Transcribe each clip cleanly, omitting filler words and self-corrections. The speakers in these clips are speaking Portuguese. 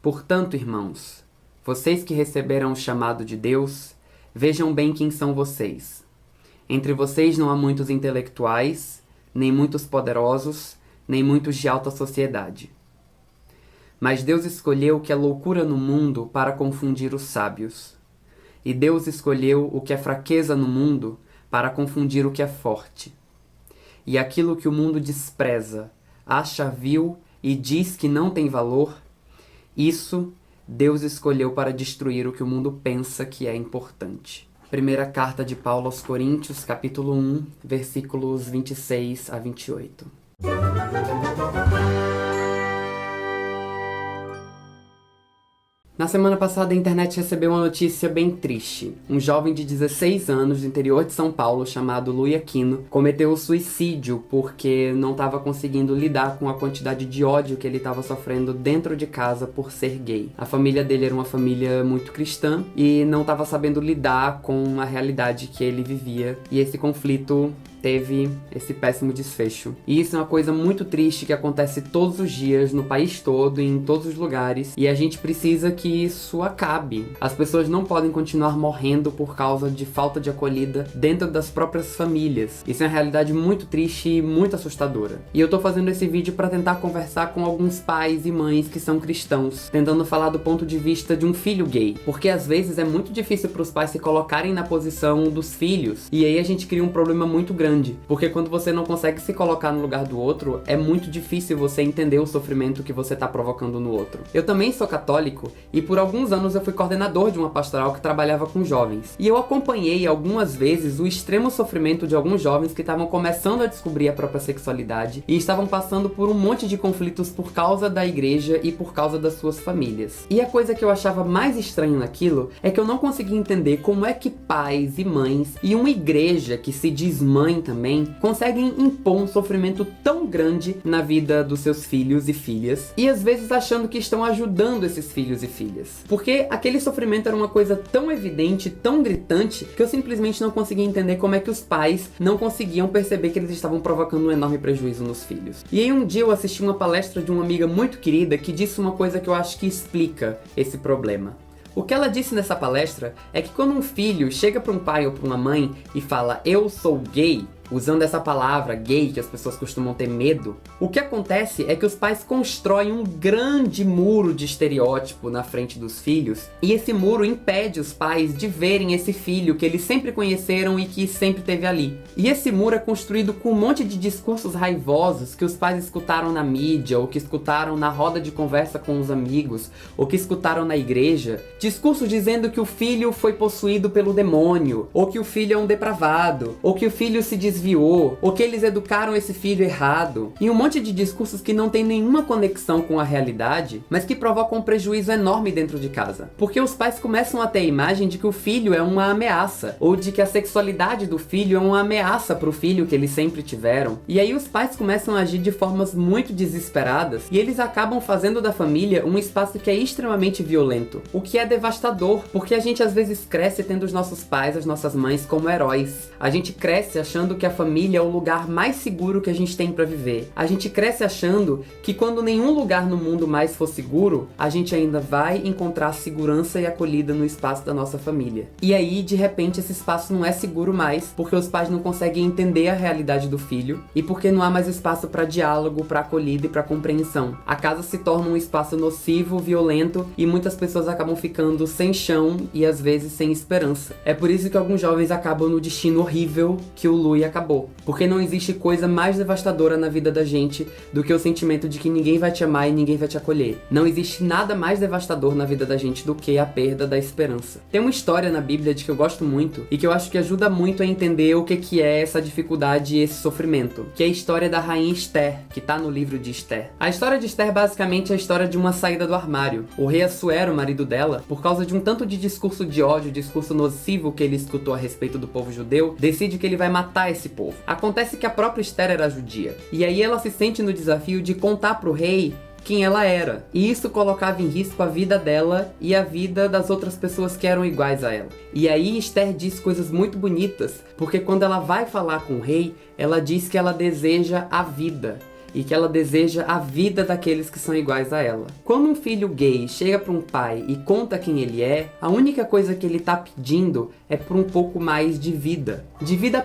Portanto, irmãos, vocês que receberam o chamado de Deus, vejam bem quem são vocês. Entre vocês não há muitos intelectuais, nem muitos poderosos, nem muitos de alta sociedade. Mas Deus escolheu o que é loucura no mundo para confundir os sábios. E Deus escolheu o que é fraqueza no mundo para confundir o que é forte. E aquilo que o mundo despreza, acha vil e diz que não tem valor, isso Deus escolheu para destruir o que o mundo pensa que é importante. Primeira carta de Paulo aos Coríntios, capítulo 1, versículos 26 a 28. Na semana passada, a internet recebeu uma notícia bem triste. Um jovem de 16 anos do interior de São Paulo, chamado Luiz Aquino, cometeu suicídio porque não estava conseguindo lidar com a quantidade de ódio que ele estava sofrendo dentro de casa por ser gay. A família dele era uma família muito cristã e não estava sabendo lidar com a realidade que ele vivia. E esse conflito teve esse péssimo desfecho. E isso é uma coisa muito triste que acontece todos os dias, no país todo, em todos os lugares, e a gente precisa que isso acabe. As pessoas não podem continuar morrendo por causa de falta de acolhida dentro das próprias famílias. Isso é uma realidade muito triste e muito assustadora. E eu tô fazendo esse vídeo para tentar conversar com alguns pais e mães que são cristãos, tentando falar do ponto de vista de um filho gay, porque às vezes é muito difícil para os pais se colocarem na posição dos filhos, e aí a gente cria um problema muito grande. Porque quando você não consegue se colocar no lugar do outro, é muito difícil você entender o sofrimento que você está provocando no outro. Eu também sou católico e por alguns anos eu fui coordenador de uma pastoral que trabalhava com jovens. E eu acompanhei algumas vezes o extremo sofrimento de alguns jovens que estavam começando a descobrir a própria sexualidade e estavam passando por um monte de conflitos por causa da igreja e por causa das suas famílias. E a coisa que eu achava mais estranho naquilo é que eu não conseguia entender como é que pais e mães e uma igreja que se diz mãe também conseguem impor um sofrimento tão grande na vida dos seus filhos e filhas, e às vezes achando que estão ajudando esses filhos e filhas. Porque aquele sofrimento era uma coisa tão evidente, tão gritante, que eu simplesmente não conseguia entender como é que os pais não conseguiam perceber que eles estavam provocando um enorme prejuízo nos filhos. E aí um dia eu assisti uma palestra de uma amiga muito querida que disse uma coisa que eu acho que explica esse problema. O que ela disse nessa palestra é que quando um filho chega para um pai ou para uma mãe e fala "eu sou gay", usando essa palavra gay que as pessoas costumam ter medo, o que acontece é que os pais constroem um grande muro de estereótipo na frente dos filhos, e esse muro impede os pais de verem esse filho que eles sempre conheceram e que sempre teve ali. E esse muro é construído com um monte de discursos raivosos que os pais escutaram na mídia, ou que escutaram na roda de conversa com os amigos, ou que escutaram na igreja. Discursos dizendo que o filho foi possuído pelo demônio, ou que o filho é um depravado, ou que o filho se desviou, ou que eles educaram esse filho errado, e um monte de discursos que não tem nenhuma conexão com a realidade, mas que provocam um prejuízo enorme dentro de casa. Porque os pais começam a ter a imagem de que o filho é uma ameaça, ou de que a sexualidade do filho é uma ameaça para o filho que eles sempre tiveram, e aí os pais começam a agir de formas muito desesperadas, e eles acabam fazendo da família um espaço que é extremamente violento, o que é devastador, porque a gente às vezes cresce tendo os nossos pais, as nossas mães como heróis. A gente cresce achando que a família é o lugar mais seguro que a gente tem pra viver. A gente cresce achando que quando nenhum lugar no mundo mais for seguro, a gente ainda vai encontrar segurança e acolhida no espaço da nossa família. E aí, de repente, esse espaço não é seguro mais, porque os pais não conseguem entender a realidade do filho, e porque não há mais espaço pra diálogo, pra acolhida e pra compreensão. A casa se torna um espaço nocivo, violento, e muitas pessoas acabam ficando sem chão e às vezes sem esperança. É por isso que alguns jovens acabam no destino horrível que o Lui acabou. Porque não existe coisa mais devastadora na vida da gente do que o sentimento de que ninguém vai te amar e ninguém vai te acolher. Não existe nada mais devastador na vida da gente do que a perda da esperança. Tem uma história na Bíblia de que eu gosto muito e que eu acho que ajuda muito a entender o que é essa dificuldade e esse sofrimento, que é a história da rainha Esther, que tá no livro de Esther. A história de Esther basicamente é a história de uma saída do armário. O rei Assuero, o marido dela, por causa de um tanto de discurso de ódio, discurso nocivo que ele escutou a respeito do povo judeu, decide que ele vai matar esse povo. Acontece que a própria Esther era judia, e aí ela se sente no desafio de contar pro rei quem ela era, e isso colocava em risco a vida dela e a vida das outras pessoas que eram iguais a ela. E aí Esther diz coisas muito bonitas, porque quando ela vai falar com o rei, ela diz que ela deseja a vida. e que ela deseja a vida daqueles que são iguais a ela. Quando um filho gay chega para um pai e conta quem ele é, a única coisa que ele tá pedindo é por um pouco mais de vida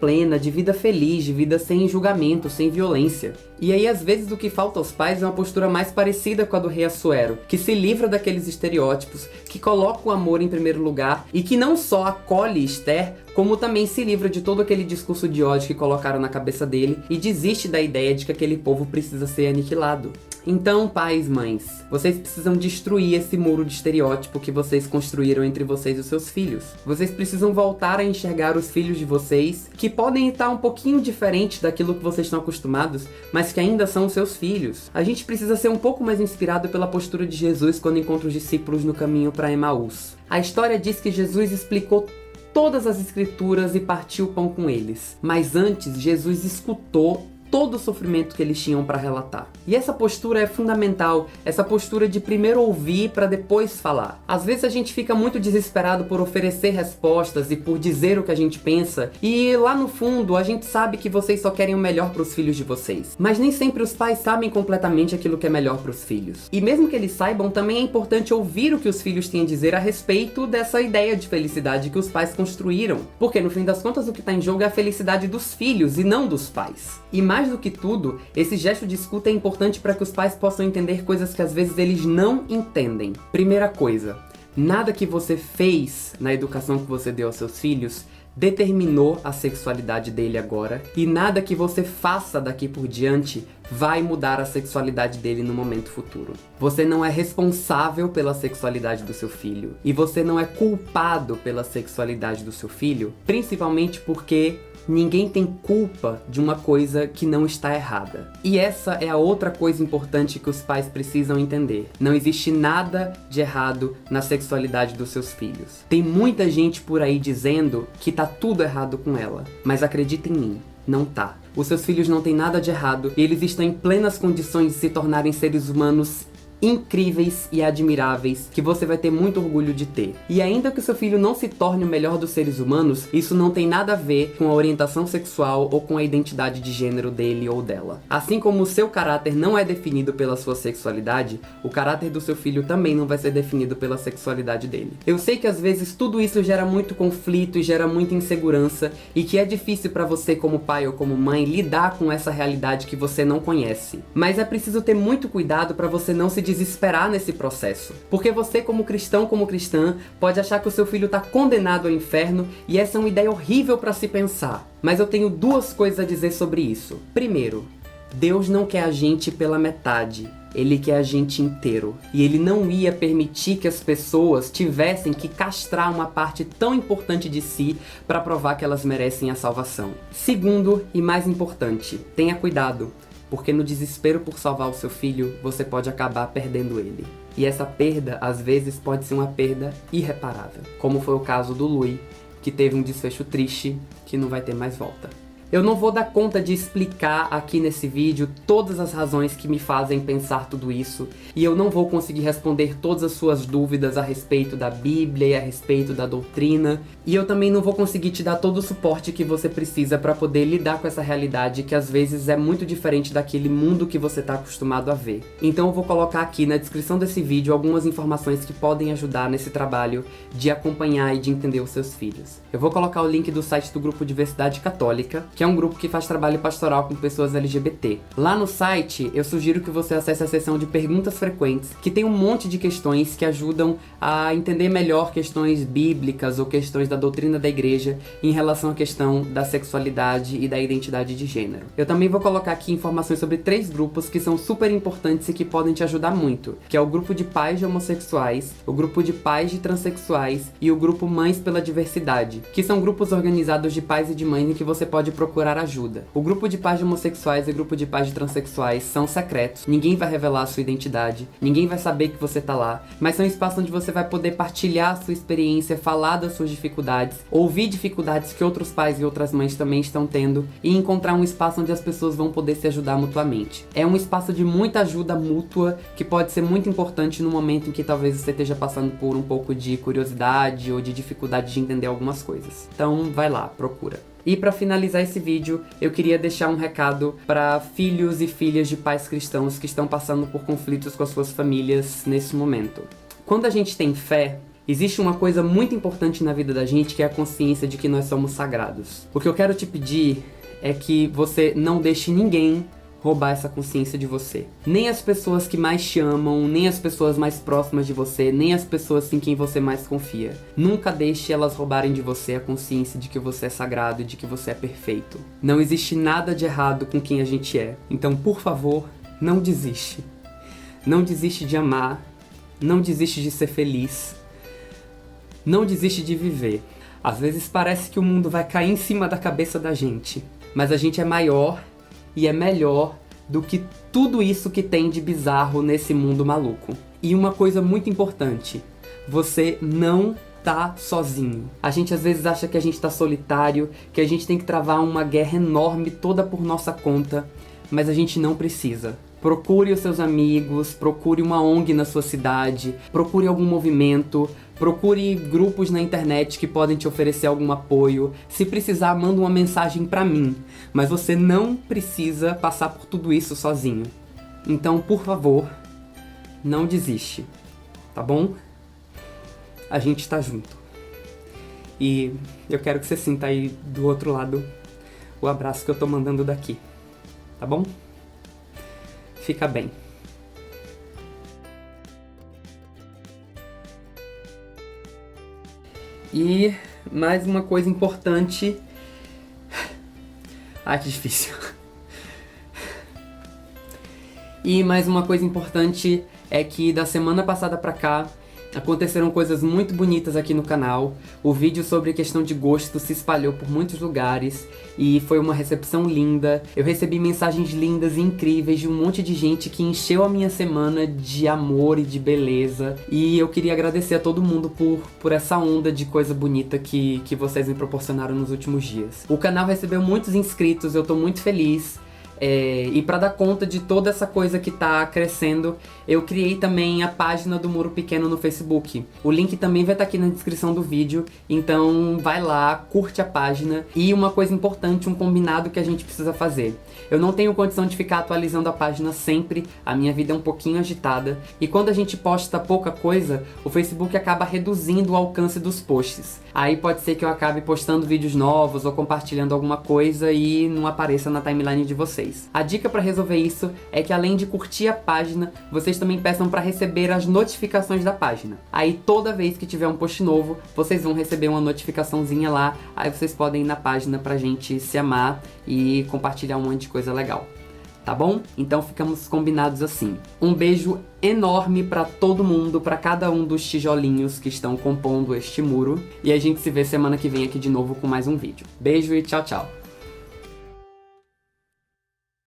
plena, de vida feliz, de vida sem julgamento, sem violência. E aí, às vezes, o que falta aos pais é uma postura mais parecida com a do rei Assuero, que se livra daqueles estereótipos, que coloca o amor em primeiro lugar e que não só acolhe Esther, como também se livra de todo aquele discurso de ódio que colocaram na cabeça dele e desiste da ideia de que aquele povo precisa ser aniquilado. Então, pais, mães, vocês precisam destruir esse muro de estereótipo que vocês construíram entre vocês e os seus filhos. Vocês precisam voltar a enxergar os filhos de vocês, que podem estar um pouquinho diferentes daquilo que vocês estão acostumados, mas que ainda são seus filhos. A gente precisa ser um pouco mais inspirado pela postura de Jesus quando encontra os discípulos no caminho para Emaús. A história diz que Jesus explicou todas as escrituras e partiu o pão com eles. Mas antes, Jesus escutou todo o sofrimento que eles tinham para relatar. E essa postura é fundamental, essa postura de primeiro ouvir para depois falar. Às vezes a gente fica muito desesperado por oferecer respostas e por dizer o que a gente pensa, e lá no fundo a gente sabe que vocês só querem o melhor para os filhos de vocês. Mas nem sempre os pais sabem completamente aquilo que é melhor para os filhos. E mesmo que eles saibam, também é importante ouvir o que os filhos têm a dizer a respeito dessa ideia de felicidade que os pais construíram. Porque no fim das contas o que está em jogo é a felicidade dos filhos e não dos pais. E mais do que tudo, esse gesto de escuta é importante para que os pais possam entender coisas que às vezes eles não entendem. Primeira coisa, nada que você fez na educação que você deu aos seus filhos determinou a sexualidade dele agora, e nada que você faça daqui por diante vai mudar a sexualidade dele no momento futuro. Você não é responsável pela sexualidade do seu filho, e você não é culpado pela sexualidade do seu filho, principalmente porque ninguém tem culpa de uma coisa que não está errada. E essa é a outra coisa importante que os pais precisam entender. Não existe nada de errado na sexualidade dos seus filhos. Tem muita gente por aí dizendo que tá tudo errado com ela, mas acredita em mim, não tá. Os seus filhos não têm nada de errado e eles estão em plenas condições de se tornarem seres humanos incríveis e admiráveis que você vai ter muito orgulho de ter. E ainda que o seu filho não se torne o melhor dos seres humanos, isso não tem nada a ver com a orientação sexual ou com a identidade de gênero dele ou dela. Assim como o seu caráter não é definido pela sua sexualidade, o caráter do seu filho também não vai ser definido pela sexualidade dele. Eu sei que às vezes tudo isso gera muito conflito e gera muita insegurança e que é difícil para você como pai ou como mãe lidar com essa realidade que você não conhece. Mas é preciso ter muito cuidado para você não se desesperar nesse processo. Porque você como cristão, como cristã, pode achar que o seu filho está condenado ao inferno e essa é uma ideia horrível para se pensar. Mas eu tenho duas coisas a dizer sobre isso. Primeiro, Deus não quer a gente pela metade. Ele quer a gente inteiro. E ele não ia permitir que as pessoas tivessem que castrar uma parte tão importante de si para provar que elas merecem a salvação. Segundo, e mais importante, tenha cuidado. Porque no desespero por salvar o seu filho, você pode acabar perdendo ele. E essa perda, às vezes, pode ser uma perda irreparável. Como foi o caso do Louis, que teve um desfecho triste, que não vai ter mais volta. Eu não vou dar conta de explicar aqui nesse vídeo todas as razões que me fazem pensar tudo isso, e eu não vou conseguir responder todas as suas dúvidas a respeito da Bíblia e a respeito da doutrina, e eu também não vou conseguir te dar todo o suporte que você precisa para poder lidar com essa realidade que às vezes é muito diferente daquele mundo que você está acostumado a ver. Então eu vou colocar aqui na descrição desse vídeo algumas informações que podem ajudar nesse trabalho de acompanhar e de entender os seus filhos. Eu vou colocar o link do site do Grupo Diversidade Católica, que é um grupo que faz trabalho pastoral com pessoas LGBT. Lá no site, eu sugiro que você acesse a seção de perguntas frequentes, que tem um monte de questões que ajudam a entender melhor questões bíblicas ou questões da doutrina da igreja em relação à questão da sexualidade e da identidade de gênero. Eu também vou colocar aqui informações sobre 3 grupos que são super importantes e que podem te ajudar muito, que é o grupo de pais de homossexuais, o grupo de pais de transexuais e o grupo Mães pela Diversidade, que são grupos organizados de pais e de mães em que você pode procurar ajuda. O grupo de pais de homossexuais e o grupo de pais de transexuais são secretos, ninguém vai revelar a sua identidade, ninguém vai saber que você tá lá, mas são espaços onde você vai poder partilhar a sua experiência, falar das suas dificuldades, ouvir dificuldades que outros pais e outras mães também estão tendo e encontrar um espaço onde as pessoas vão poder se ajudar mutuamente. É um espaço de muita ajuda mútua que pode ser muito importante no momento em que talvez você esteja passando por um pouco de curiosidade ou de dificuldade de entender algumas coisas. Então vai lá, procura. E para finalizar esse vídeo, eu queria deixar um recado para filhos e filhas de pais cristãos que estão passando por conflitos com as suas famílias nesse momento. Quando a gente tem fé, existe uma coisa muito importante na vida da gente, que é a consciência de que nós somos sagrados. O que eu quero te pedir é que você não deixe ninguém roubar essa consciência de você. Nem as pessoas que mais te amam, nem as pessoas mais próximas de você, nem as pessoas em quem você mais confia. Nunca deixe elas roubarem de você a consciência de que você é sagrado e de que você é perfeito. Não existe nada de errado com quem a gente é. Então, por favor, não desiste. Não desiste de amar. Não desiste de ser feliz. Não desiste de viver. Às vezes parece que o mundo vai cair em cima da cabeça da gente. Mas a gente é maior e é melhor do que tudo isso que tem de bizarro nesse mundo maluco. E uma coisa muito importante, você não tá sozinho. A gente às vezes acha que a gente tá solitário, que a gente tem que travar uma guerra enorme toda por nossa conta, mas a gente não precisa. Procure os seus amigos, procure uma ONG na sua cidade, procure algum movimento, procure grupos na internet que podem te oferecer algum apoio. Se precisar, manda uma mensagem pra mim. Mas você não precisa passar por tudo isso sozinho. Então, por favor, não desiste, tá bom? A gente tá junto. E eu quero que você sinta aí do outro lado o abraço que eu tô mandando daqui, tá bom? Fica bem. E mais uma coisa importante. Ai, que difícil. E mais uma coisa importante é que da semana passada pra cá aconteceram coisas muito bonitas aqui no canal. O vídeo sobre a questão de gosto se espalhou por muitos lugares e foi uma recepção linda. Eu recebi mensagens lindas e incríveis de um monte de gente que encheu a minha semana de amor e de beleza. E eu queria agradecer a todo mundo por essa onda de coisa bonita que vocês me proporcionaram nos últimos dias. O canal recebeu muitos inscritos, eu tô muito feliz. E pra dar conta de toda essa coisa que tá crescendo, eu criei também a página do Muro Pequeno no Facebook. O link também vai estar aqui na descrição do vídeo, então vai lá, curte a página. E uma coisa importante, um combinado que a gente precisa fazer. Eu não tenho condição de ficar atualizando a página sempre, a minha vida é um pouquinho agitada. E quando a gente posta pouca coisa, o Facebook acaba reduzindo o alcance dos posts. Aí pode ser que eu acabe postando vídeos novos ou compartilhando alguma coisa e não apareça na timeline de vocês. A dica para resolver isso é que além de curtir a página, vocês também peçam para receber as notificações da página. Aí toda vez que tiver um post novo, vocês vão receber uma notificaçãozinha lá, aí vocês podem ir na página pra gente se amar e compartilhar um monte de coisa legal. Tá bom? Então ficamos combinados assim. Um beijo enorme pra todo mundo, pra cada um dos tijolinhos que estão compondo este muro. E a gente se vê semana que vem aqui de novo com mais um vídeo. Beijo e tchau, tchau.